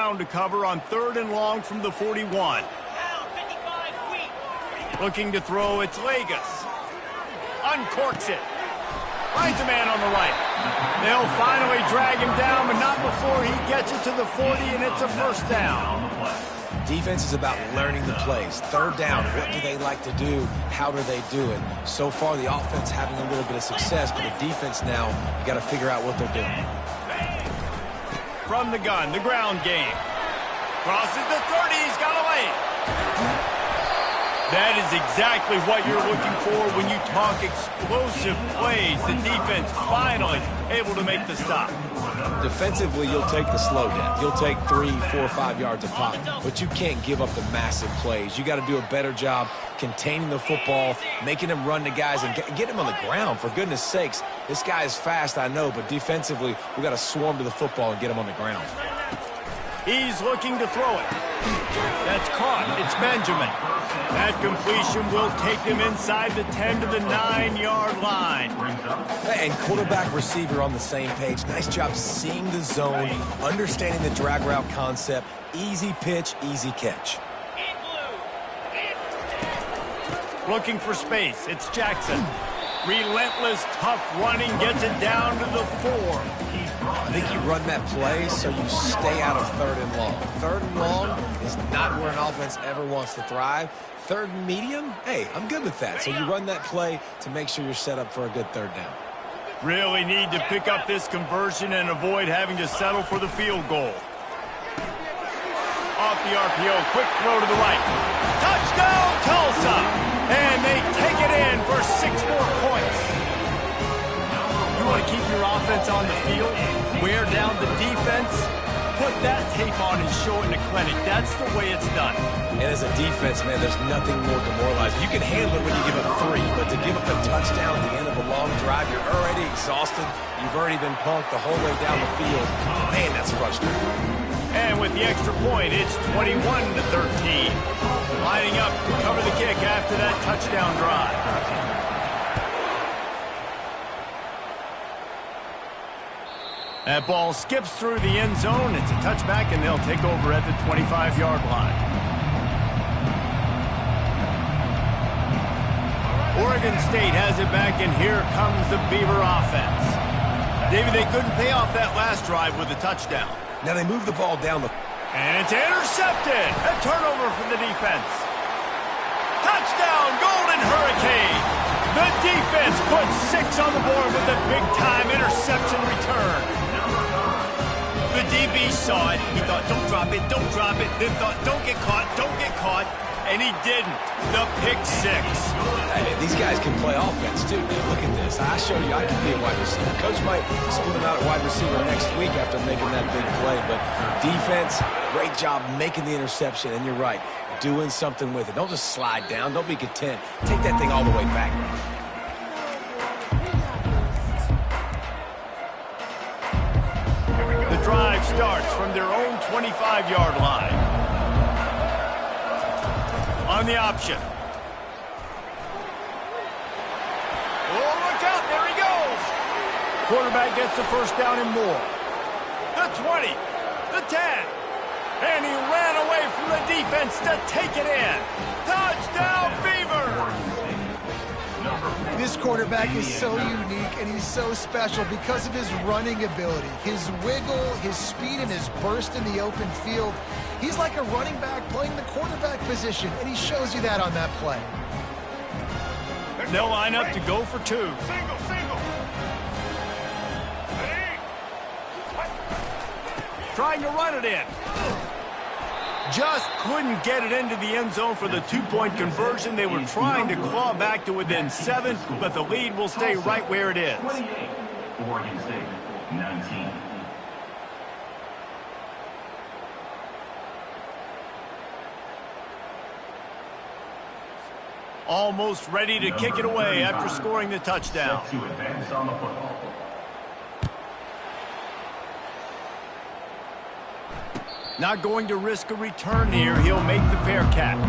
ground to cover on 3rd and long from the 41. Looking to throw, it's Vegas. Uncorks it. Finds a man on the right. They'll finally drag him down, but not before he gets it to the 40, and it's a first down. Defense is about learning the plays. 3rd down, what do they like to do? How do they do it? So far, the offense having a little bit of success, but the defense now, you got to figure out what they're doing. From the gun, the ground game. Crosses the 30, he's got away. That is exactly what you're looking for when you talk explosive plays. The defense finally able to make the stop. Defensively, you'll take the slow down. You'll take 3, 4, 5 yards a pop, but you can't give up the massive plays. You got to do a better job containing the football, making them run to guys, and get him on the ground. For goodness sakes, this guy is fast, I know, but defensively, we got to swarm to the football and get him on the ground. He's looking to throw it. That's caught. It's Benjamin. That completion will take him inside the 10 to the 9-yard line. And quarterback receiver on the same page. Nice job seeing the zone, understanding the drag route concept. Easy pitch, easy catch. Looking for space. It's Jackson. Relentless, tough running, gets it down to the 4. I think you run that play so you stay out of 3rd and long. 3rd and long is not where an offense ever wants to thrive. 3rd and medium, hey, I'm good with that. So you run that play to make sure you're set up for a good 3rd down. Really need to pick up this conversion and avoid having to settle for the field goal. Off the RPO, quick throw to the right. Touchdown, Tulsa! And they take it in for 6 more points. You want to keep your offense on the field, wear down the defense, put that tape on and show it in a clinic. That's the way it's done. And as a defense, man, there's nothing more demoralizing. You can handle it when you give up 3, but to give up a touchdown at the end of a long drive, you're already exhausted. You've already been punked the whole way down the field. Man, that's frustrating. And with the extra point, it's 21 to 13. Lining up to cover the kick after that touchdown drive. That ball skips through the end zone. It's a touchback, and they'll take over at the 25-yard line. Oregon State has it back, and here comes the Beaver offense. David, they couldn't pay off that last drive with a touchdown. Now they move the ball down the... And it's intercepted. A turnover for the defense. Touchdown, Golden Hurricane. The defense puts 6 on the board with a big-time interception return. The DB saw it. He thought, don't drop it, don't drop it. Then thought, don't get caught, don't get caught. And he didn't. The pick 6. Hey, these guys can play offense, too, man. Look at this. I showed you I can be a wide receiver. Coach might split him out at wide receiver next week after making that big play. But defense, great job making the interception. And you're right, doing something with it. Don't just slide down. Don't be content. Take that thing all the way back. The drive starts from their own 25-yard line. On the option. Oh, look out, there he goes. Quarterback gets the first down and more. The 20, the 10. And he ran away from the defense to take it in. Touchdown, Beavers! This quarterback is so unique and he's so special because of his running ability, his wiggle, his speed, and his burst in the open field. He's like a running back playing the quarterback position, and he shows you that on that play. They'll line up to go for 2. Single. Trying to run it in. Just couldn't get it into the end zone for the 2-point conversion. They were trying to claw back to within 7, but the lead will stay right where it is. 28, Oregon State, 19. Almost ready to kick it away after scoring the touchdown. Set to advance on the football. Not going to risk a return here. He'll make the fair catch.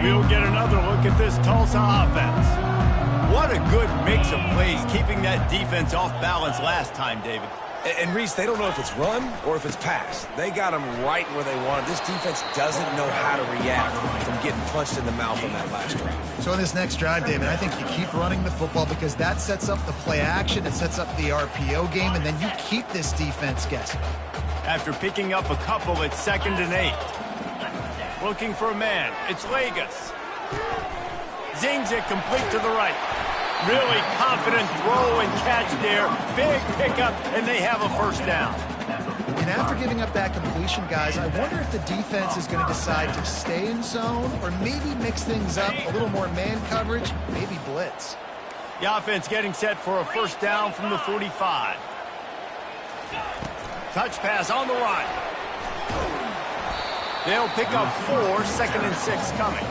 We'll get another look at this Tulsa offense. what a good mix of plays, keeping that defense off balance last time, David. And Reese, they don't know if it's run or if it's pass. They got them right where they want it. This defense doesn't know how to react from getting punched in the mouth on that last drive. So in this next drive, David, I think you keep running the football because that sets up the play action, it sets up the RPO game, and then you keep this defense guessing. After picking up a couple, it's 2nd and 8. Looking for a man. It's Vegas. Zings it complete to the right. Really confident throw and catch there. Big pickup, and they have a first down. And after giving up that completion, guys, I wonder if the defense is going to decide to stay in zone or maybe mix things up, a little more man coverage, maybe blitz. The offense getting set for a first down from the 45. Touch pass on the run. They'll pick up 4, 2nd and 6 coming.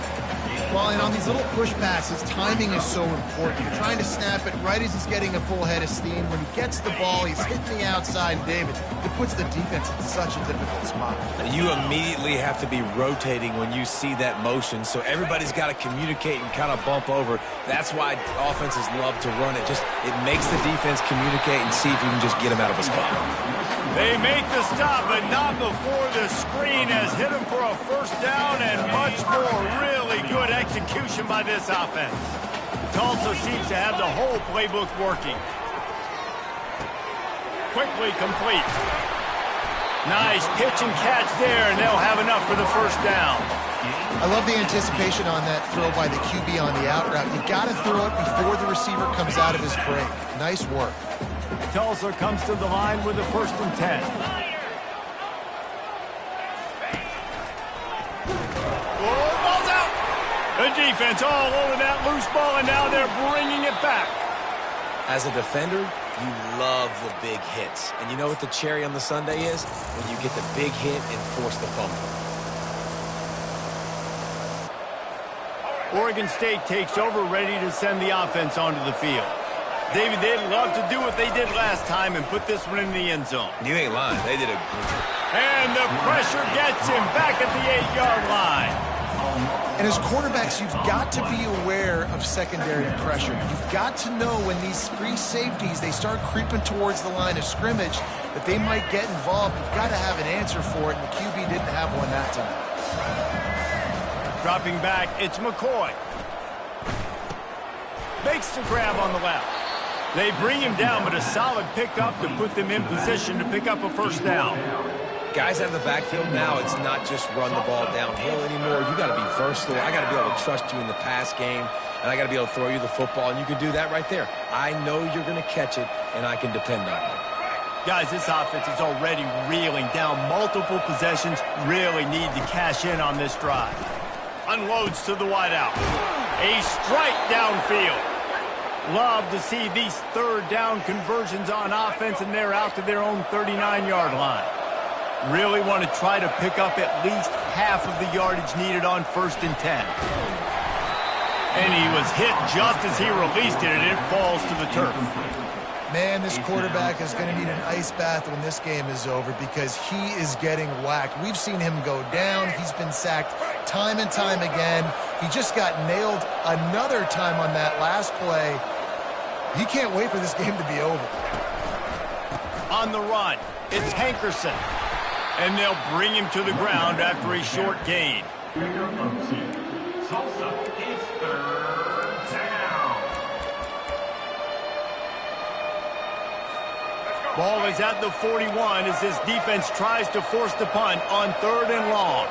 Well, and on these little push passes, timing is so important. You're trying to snap it right as he's getting a full head of steam. When he gets the ball, he's hitting the outside, David. It puts the defense in such a difficult spot. You immediately have to be rotating when you see that motion, so everybody's got to communicate and kind of bump over. That's why offenses love to run it. It makes the defense communicate and see if you can just get him out of a spot. They make the stop, but not before the screen has hit him for a first down and much more. Really good execution by this offense. Tulsa seems to have the whole playbook working. Quickly complete. Nice pitch and catch there, and they'll have enough for the first down. I love the anticipation on that throw by the QB on the out route. You got to throw it before the receiver comes out of his break. Nice work. Tulsa comes to the line with a 1st and 10. Oh, ball's out! The defense all over that loose ball, and now they're bringing it back. As a defender, you love the big hits. And you know what the cherry on the sundae is? When you get the big hit and force the fumble. Oregon State takes over, ready to send the offense onto the field. David, they'd love to do what they did last time and put this one in the end zone. You ain't lying. They did a And the pressure gets him back at the 8-yard line. And as quarterbacks, you've got to be aware of secondary pressure. You've got to know when these free safeties, they start creeping towards the line of scrimmage, that they might get involved. You've got to have an answer for it, and the QB didn't have one that time. Dropping back, it's McCoy. Makes the grab on the left. They bring him down, but a solid pickup to put them in position to pick up a first down. Guys out of the backfield now, it's not just run the ball downhill anymore. You got to be versatile. I got to be able to trust you in the pass game, and I got to be able to throw you the football, and you can do that right there. I know you're going to catch it, and I can depend on it. Guys, this offense is already reeling down multiple possessions. Really need to cash in on this drive. Unloads to the wideout. A strike downfield. Love to see these third down conversions on offense, and they're out to their own 39-yard line. Really want to try to pick up at least half of the yardage needed on 1st and 10. And he was hit just as he released it, and it falls to the turf. Man, this quarterback is going to need an ice bath when this game is over because he is getting whacked. We've seen him go down. He's been sacked time and time again. He just got nailed another time on that last play. He can't wait for this game to be over. On the run, it's Hankerson. And they'll bring him to the ground after a short gain. Tulsa, it's 3rd down. Ball is at the 41 as this defense tries to force the punt on 3rd and long.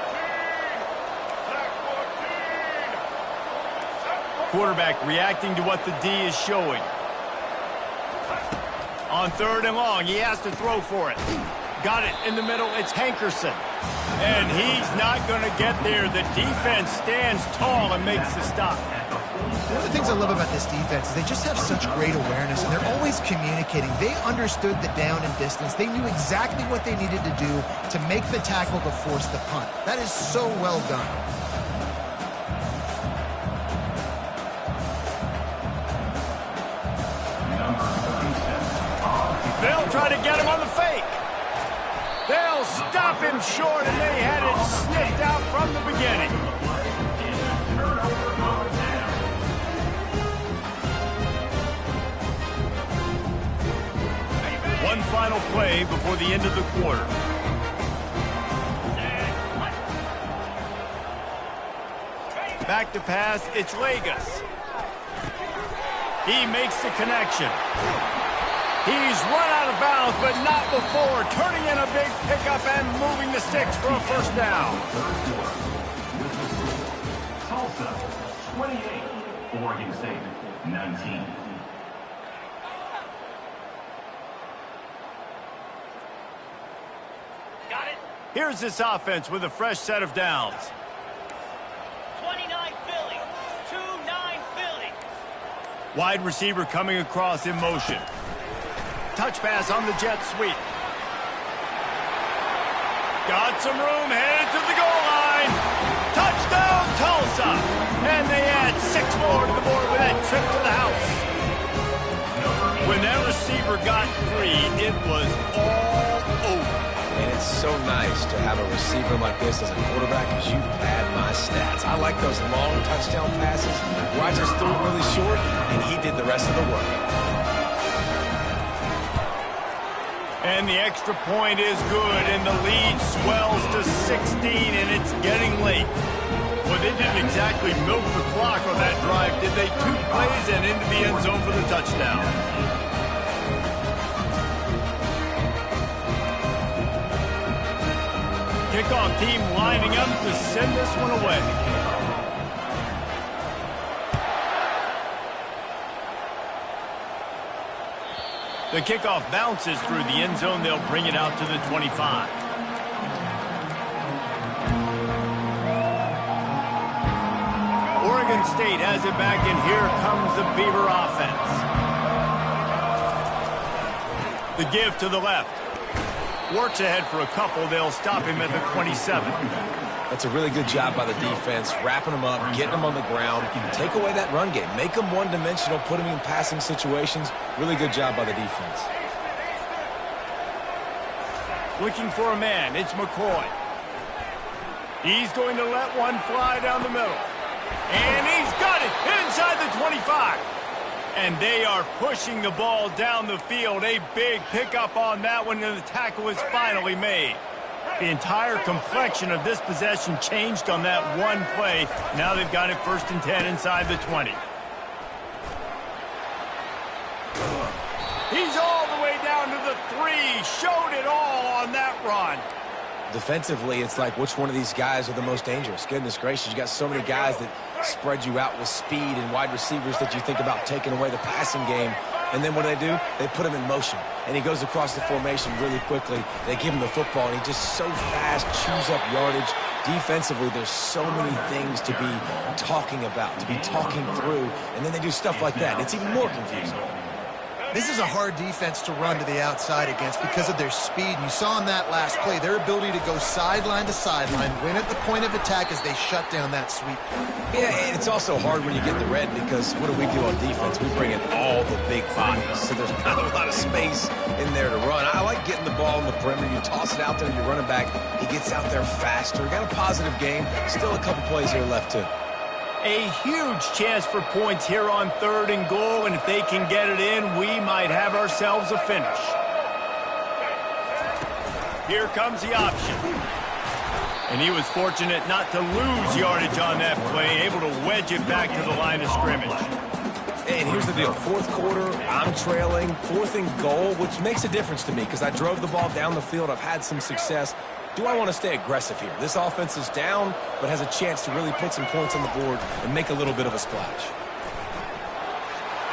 Quarterback reacting to what the D is showing. On 3rd and long, he has to throw for it. Got it in the middle, it's Hankerson. And he's not going to get there. The defense stands tall and makes the stop. One of the things I love about this defense is they just have such great awareness, and they're always communicating. They understood the down and distance. They knew exactly what they needed to do to make the tackle to force the punt. That is so well done. They'll try to get him on the fake. They'll stop him short, and they had it sniffed out from the beginning. One final play before the end of the quarter. Back to pass, it's Vegas. He makes the connection. He's run out of bounds, but not before turning in a big pickup and moving the sticks for a first down. Tulsa, 28. Oregon State, 19. Got it. Here's this offense with a fresh set of downs. 29 Philly. 2-9 Philly. Wide receiver coming across in motion. Touch pass on the jet sweep. Got some room, headed to the goal line. Touchdown, Tulsa. And they add 6 more to the board with that trip to the house. When that receiver got free, it was all over. And it's so nice to have a receiver like this as a quarterback because you pad my stats. I like those long touchdown passes where I just threw it really short and he did the rest of the work. And the extra point is good, and the lead swells to 16, and it's getting late. Well, they didn't exactly milk the clock on that drive, did they? 2 plays and into the end zone for the touchdown. Kickoff team lining up to send this one away. The kickoff bounces through the end zone. They'll bring it out to the 25. Oregon State has it back, and here comes the Beaver offense. The give to the left. Works ahead for a couple. They'll stop him at the 27. That's a really good job by the defense, wrapping them up, getting them on the ground, take away that run game, make them one-dimensional, put them in passing situations. Really good job by the defense. Looking for a man, it's McCoy. He's going to let one fly down the middle. And he's got it inside the 25. And they are pushing the ball down the field. A big pickup on that one, and the tackle is finally made. The entire complexion of this possession changed on that one play. Now they've got it 1st and 10 inside the 20. He's all the way down to the 3. Showed it all on that run. Defensively, it's like which one of these guys are the most dangerous? Goodness gracious, you got so many guys that spread you out with speed and wide receivers that you think about taking away the passing game. And then what do? They put him in motion. And he goes across the formation really quickly. They give him the football, and he just so fast chews up yardage. Defensively, there's so many things to be talking about, to be talking through. And then they do stuff like that. It's even more confusing. This is a hard defense to run to the outside against because of their speed. You saw in that last play their ability to go sideline to sideline, win at the point of attack as they shut down that sweep. Yeah, and it's also hard when you get the red because what do we do on defense? We bring in all the big bodies, so there's not a lot of space in there to run. I like getting the ball in the perimeter. You toss it out there, your running back, he gets out there faster. Got a positive game. Still a couple plays here left, too. A huge chance for points here on 3rd and goal, and if they can get it in, we might have ourselves a finish. Here comes the option. And he was fortunate not to lose yardage on that play, able to wedge it back to the line of scrimmage. And here's the deal. 4th quarter, I'm trailing, 4th and goal, which makes a difference to me because I drove the ball down the field. I've had some success. Do I want to stay aggressive here? This offense is down, but has a chance to really put some points on the board and make a little bit of a splash.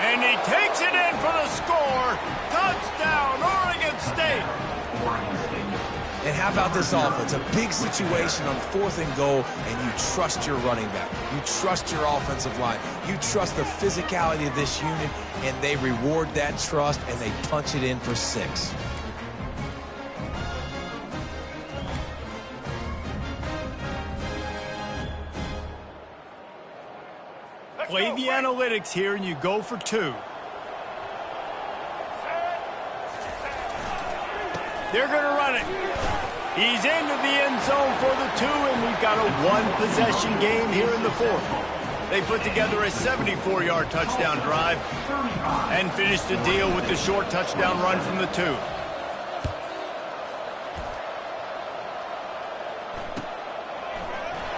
And he takes it in for the score. Touchdown, Oregon State. And how about this offense? A big situation on 4th and goal, and you trust your running back. You trust your offensive line. You trust the physicality of this unit, and they reward that trust, and they punch it in for 6. Play the analytics here, and you go for 2. They're going to run it. He's into the end zone for the 2, and we've got a 1-possession game here in the 4th. They put together a 74-yard touchdown drive and finished the deal with the short touchdown run from the 2.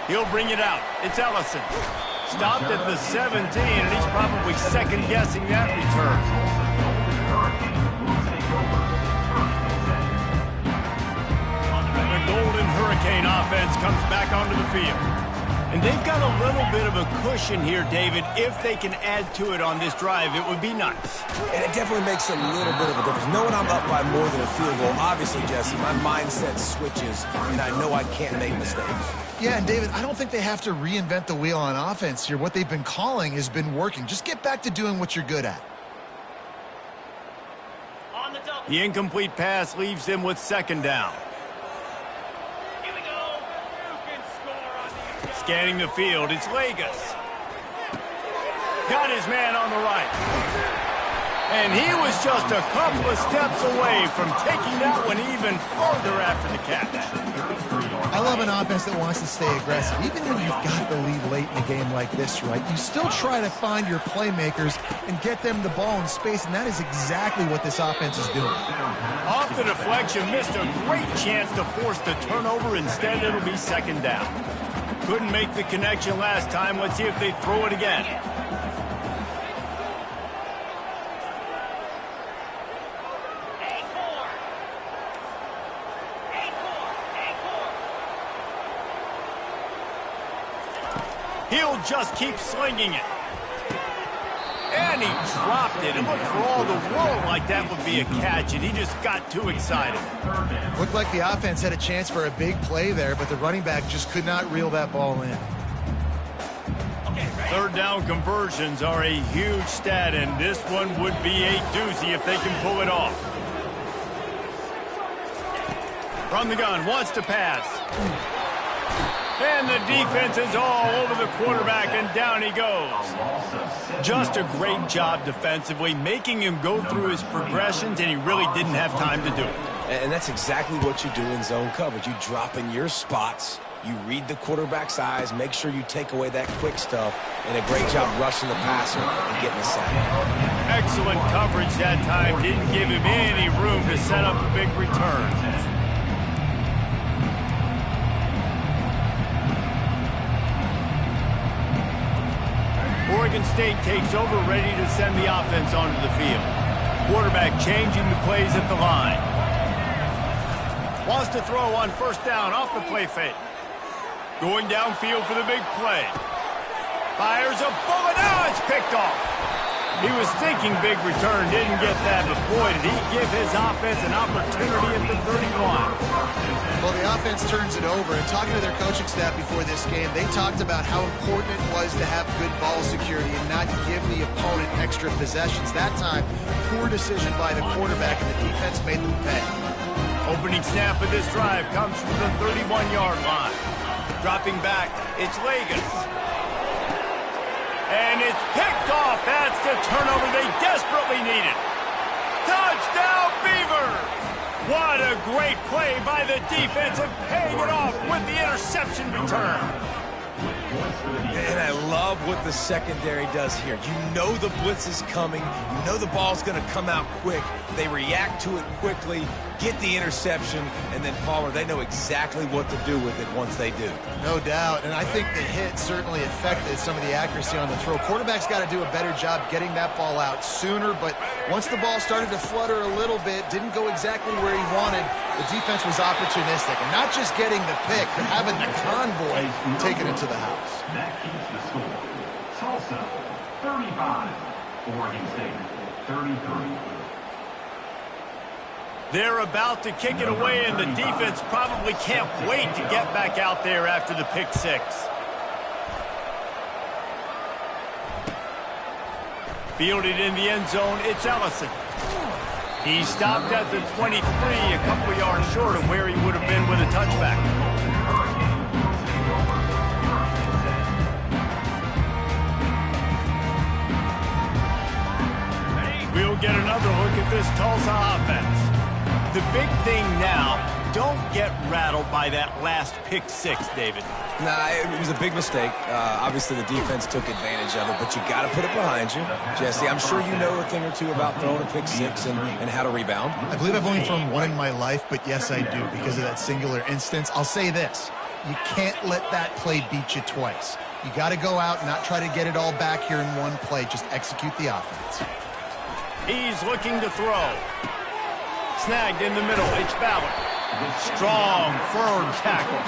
He'll bring it out. It's Ellison. Stopped at the 17, and he's probably second-guessing that return. The Golden Hurricane offense comes back onto the field. And they've got a little bit of a cushion here, David. If they can add to it on this drive, it would be nice. And it definitely makes a little bit of a difference. Knowing I'm up by more than a field goal, obviously, Jesse, my mindset switches, and I know I can't make mistakes. Yeah, and David, I don't think they have to reinvent the wheel on offense here. What they've been calling has been working. Just get back to doing what you're good at. On the double. The incomplete pass leaves them with second down. Here we go. You can score on these guys. Scanning the field, it's Vegas. Got his man on the right. And he was just a couple of steps away from taking that one even further after the catch. I love an offense that wants to stay aggressive. Even when you've got the lead late in a game like this, right, you still try to find your playmakers and get them the ball in space, and that is exactly what this offense is doing. Off the deflection, missed a great chance to force the turnover. Instead, it'll be second down. Couldn't make the connection last time. Let's see if they throw it again. He'll just keep slinging it. And he dropped it. It looked for all the world like that would be a catch, and he just got too excited. Looked like the offense had a chance for a big play there, but the running back just could not reel that ball in. Third down conversions are a huge stat, and this one would be a doozy if they can pull it off. From the gun, wants to pass. And the defense is all over the quarterback, and down he goes. Just a great job defensively, making him go through his progressions, and he really didn't have time to do it. And that's exactly what you do in zone coverage. You drop in your spots, you read the quarterback's eyes, make sure you take away that quick stuff, and a great job rushing the passer and getting the sack. Excellent coverage that time. Didn't give him any room to set up a big return. Oregon State takes over, ready to send the offense onto the field. Quarterback changing the plays at the line. Wants to throw on first down off the play fake. Going downfield for the big play. Fires a bullet. Now it's picked off. He was thinking big return, didn't get that, but boy, did he give his offense an opportunity at the 31. Well, the offense turns it over, and talking to their coaching staff before this game, they talked about how important it was to have good ball security and not give the opponent extra possessions. That time, poor decision by the quarterback, and the defense made them pay. Opening snap of this drive comes from the 31-yard line. Dropping back, it's Vegas. And it's picked off. That's the turnover they desperately needed. Touchdown, Beavers! What a great play by the defense and paying it off with the interception return. And I love what the secondary does here. You know the blitz is coming. You know the ball's going to come out quick. They react to it quickly, get the interception, and then Palmer, they know exactly what to do with it once they do. No doubt, and I think the hit certainly affected some of the accuracy on the throw. Quarterback's got to do a better job getting that ball out sooner, but once the ball started to flutter a little bit, didn't go exactly where he wanted, the defense was opportunistic. And not just getting the pick, but having the convoy taking it to the house. That keeps the score. Tulsa, 35. Oregon State, 33. They're about to kick it away, and the defense probably can't wait to get back out there after the pick six. Fielded in the end zone, it's Ellison. He stopped at the 23, a couple of yards short of where he would have been with a touchback. We'll get another look at this Tulsa offense. The big thing now, don't get rattled by that last pick six, David. Nah, it was a big mistake. Obviously, the defense took advantage of it, but you got to put it behind you. Jesse, I'm sure you know a thing or two about throwing a pick six and how to rebound. I believe I've only thrown one in my life, but yes, I do because of that singular instance. I'll say this. You can't let that play beat you twice. You got to go out and not try to get it all back here in one play. Just execute the offense. He's looking to throw. Snagged in the middle. It's Ballard. Strong, firm tackle.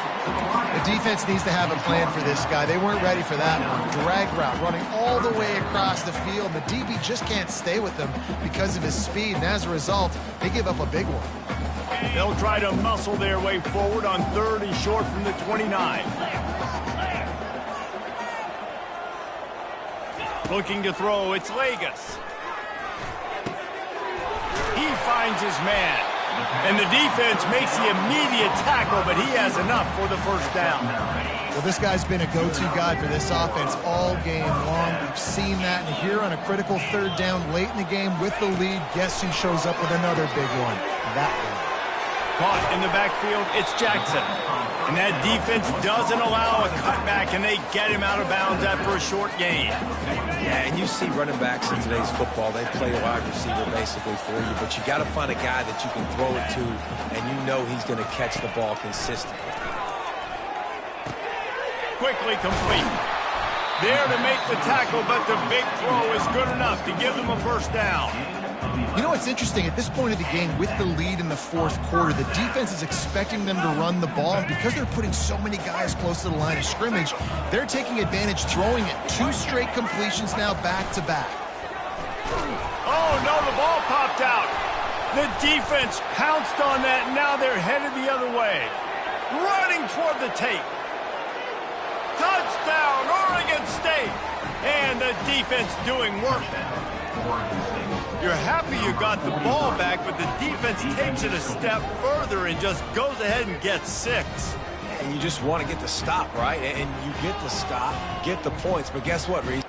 The defense needs to have a plan for this guy. They weren't ready for that one. Drag route, running all the way across the field. The DB just can't stay with them because of his speed, and as a result, they give up a big one. They'll try to muscle their way forward on 3rd and short from the 29. Looking to throw, it's Vegas. He finds his man. And the defense makes the immediate tackle, but he has enough for the first down. Well, this guy's been a go-to guy for this offense all game long. We've seen that, and here on a critical 3rd down late in the game with the lead, guess who shows up with another big one? That one. Caught in the backfield, it's Jackson. And that defense doesn't allow a cutback, and they get him out of bounds after a short gain. Yeah, and you see running backs in today's football, they play a wide receiver basically for you, but you got to find a guy that you can throw it to, and you know he's going to catch the ball consistently. Quickly complete. There to make the tackle, but the big throw is good enough to give them a first down. You know what's interesting? At this point of the game, with the lead in the 4th quarter, the defense is expecting them to run the ball, and because they're putting so many guys close to the line of scrimmage, they're taking advantage, throwing it. 2 straight completions now back-to-back. Oh, no, the ball popped out. The defense pounced on that, and now they're headed the other way. Running toward the tape. Touchdown, Oregon State. And the defense doing work. You're happy you got the ball back, but the defense takes it a step further and just goes ahead and gets 6. And you just want to get the stop, right? And you get the stop, get the points. But guess what, Reese?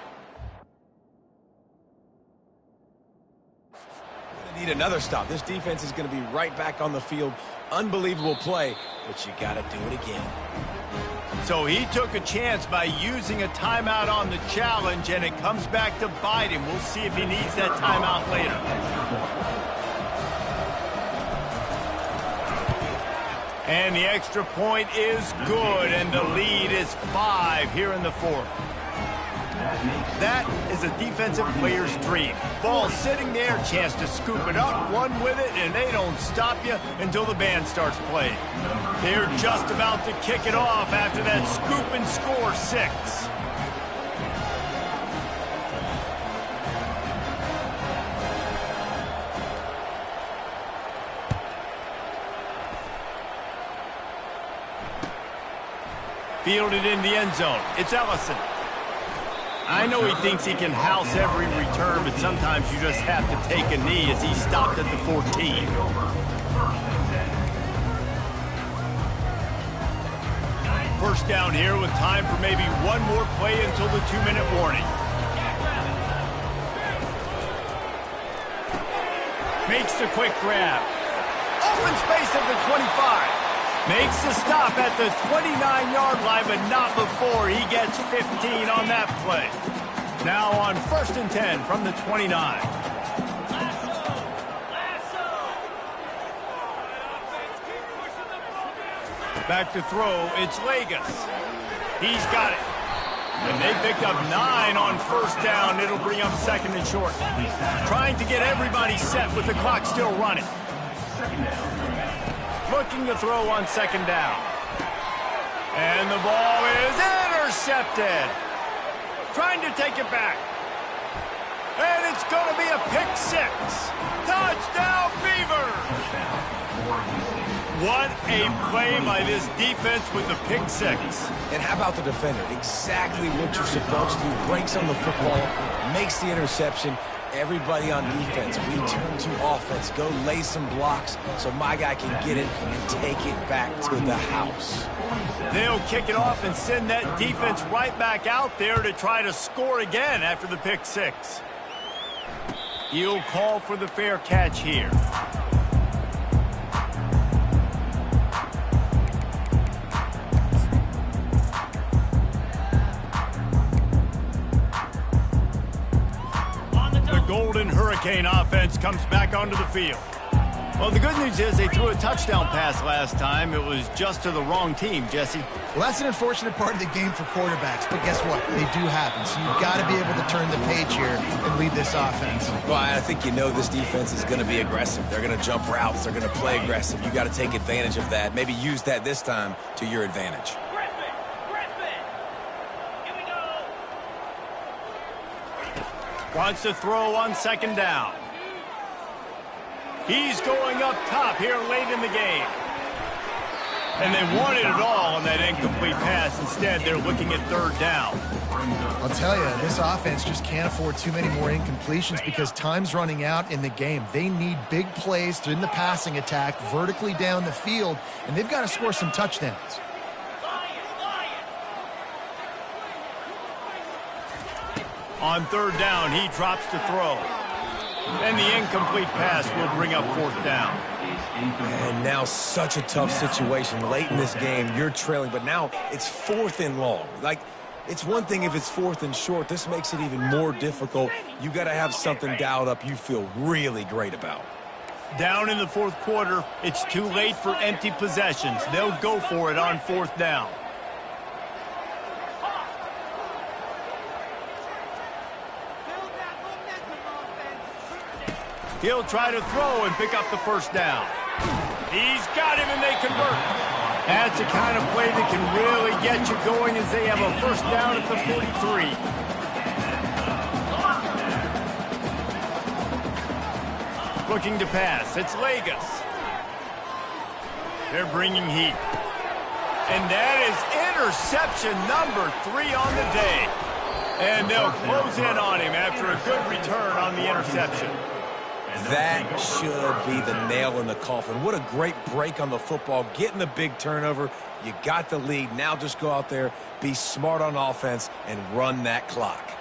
Need another stop. This defense is going to be right back on the field. Unbelievable play, but you got to do it again. So he took a chance by using a timeout on the challenge, and it comes back to bite him. We'll see if he needs that timeout later. And the extra point is good, and the lead is 5 here in the 4th. That is a defensive player's dream. Ball sitting there, chance to scoop it up, run with it, and they don't stop you until the band starts playing. They're just about to kick it off after that scoop and score 6. Fielded in the end zone. It's Ellison. I know he thinks he can house every return, but sometimes you just have to take a knee as he stopped at the 14. First down here with time for maybe one more play until the 2-minute warning. Makes the quick grab. Open space at the 25. Makes the stop at the 29-yard line, but not before he gets 15 on that play. Now on 1st and 10 from the 29. Back to throw, it's Vegas. He's got it. And they picked up 9 on 1st down. It'll bring up 2nd and short. Trying to get everybody set with the clock still running. Looking to throw on 2nd down. And the ball is intercepted. Trying to take it back. And it's going to be a pick 6. Touchdown, Beavers! What a play by this defense with the pick 6. And how about the defender? Exactly what you're supposed to. Breaks on the football, makes the interception. Everybody on defense, return to offense. Go lay some blocks so my guy can get it and take it back to the house. They'll kick it off and send that defense right back out there to try to score again after the pick 6. He'll call for the fair catch here. The Golden Hurricane offense comes back onto the field. Well, the good news is they threw a touchdown pass last time. It was just to the wrong team, Jesse. Well, that's an unfortunate part of the game for quarterbacks, but guess what? They do happen, so you've got to be able to turn the page here and lead this offense. Well, I think you know this defense is going to be aggressive. They're going to jump routes. They're going to play aggressive. You got to take advantage of that. Maybe use that this time to your advantage. Here we go. Wants to throw on second down. He's going up top here late in the game. And they wanted it all on that incomplete pass. Instead, they're looking at third down. I'll tell you, this offense just can't afford too many more incompletions because time's running out in the game. They need big plays in the passing attack, vertically down the field, and they've got to score some touchdowns. On third down, he drops to throw. And the incomplete pass will bring up fourth down. And now such a tough situation. Late in this game, you're trailing, but now it's 4th and long. Like, it's one thing if it's 4th and short. This makes it even more difficult. You got to have something dialed up you feel really great about. Down in the fourth quarter, it's too late for empty possessions. They'll go for it on fourth down. He'll try to throw and pick up the first down. He's got him, and they convert. That's the kind of play that can really get you going as they have a first down at the 43. Looking to pass. It's Vegas. They're bringing heat. And that is interception number 3 on the day. And they'll close in on him after a good return on the interception. That should be the nail in the coffin. What a great break on the football. Getting the big turnover. You got the lead. Now just go out there, be smart on offense, and run that clock.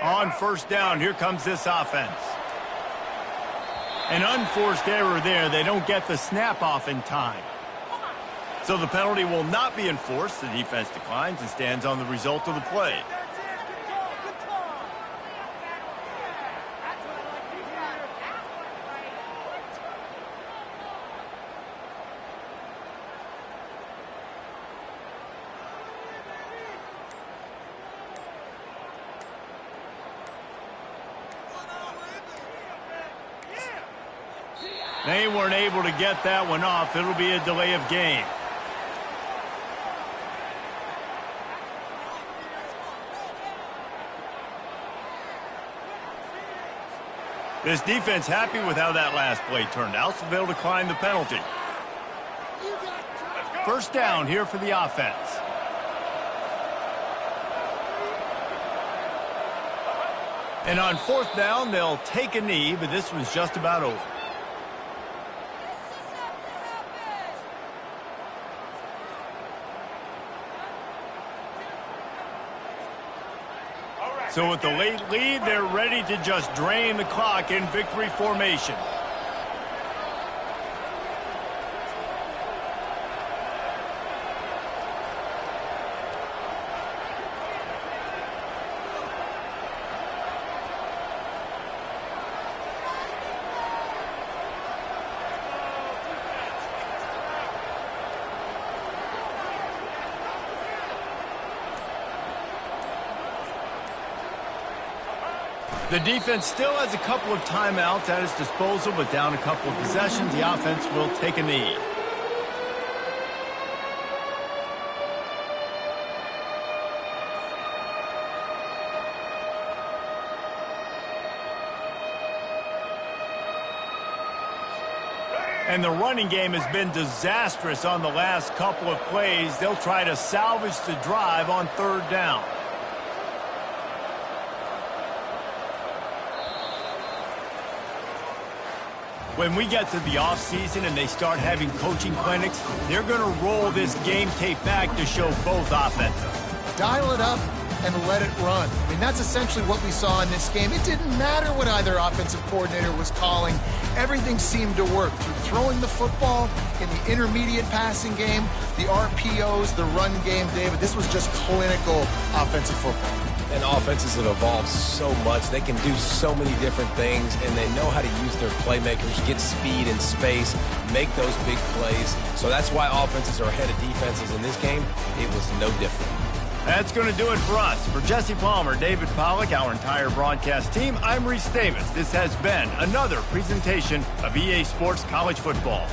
On first down, here comes this offense. An unforced error there. They don't get the snap off in time. So the penalty will not be enforced. The defense declines and stands on the result of the play. They weren't able to get that one off. It'll be a delay of game. This defense happy with how that last play turned out, so they'll decline the penalty. First down here for the offense. And on fourth down, they'll take a knee, but this one's just about over. So with the late lead, they're ready to just drain the clock in victory formation. The defense still has a couple of timeouts at its disposal, but down a couple of possessions, the offense will take a knee. And the running game has been disastrous on the last couple of plays. They'll try to salvage the drive on third down. When we get to the offseason and they start having coaching clinics, they're going to roll this game tape back to show both offenses. Dial it up, and let it run. I mean, that's essentially what we saw in this game. It didn't matter what either offensive coordinator was calling. Everything seemed to work. Through throwing the football in the intermediate passing game, the RPOs, the run game, David, this was just clinical offensive football. And offenses have evolved so much. They can do so many different things, and they know how to use their playmakers, get speed and space, make those big plays. So that's why offenses are ahead of defenses in this game. It was no different. That's going to do it for us. For Jesse Palmer, David Pollack, our entire broadcast team, I'm Reese Davis. This has been another presentation of EA Sports College Football.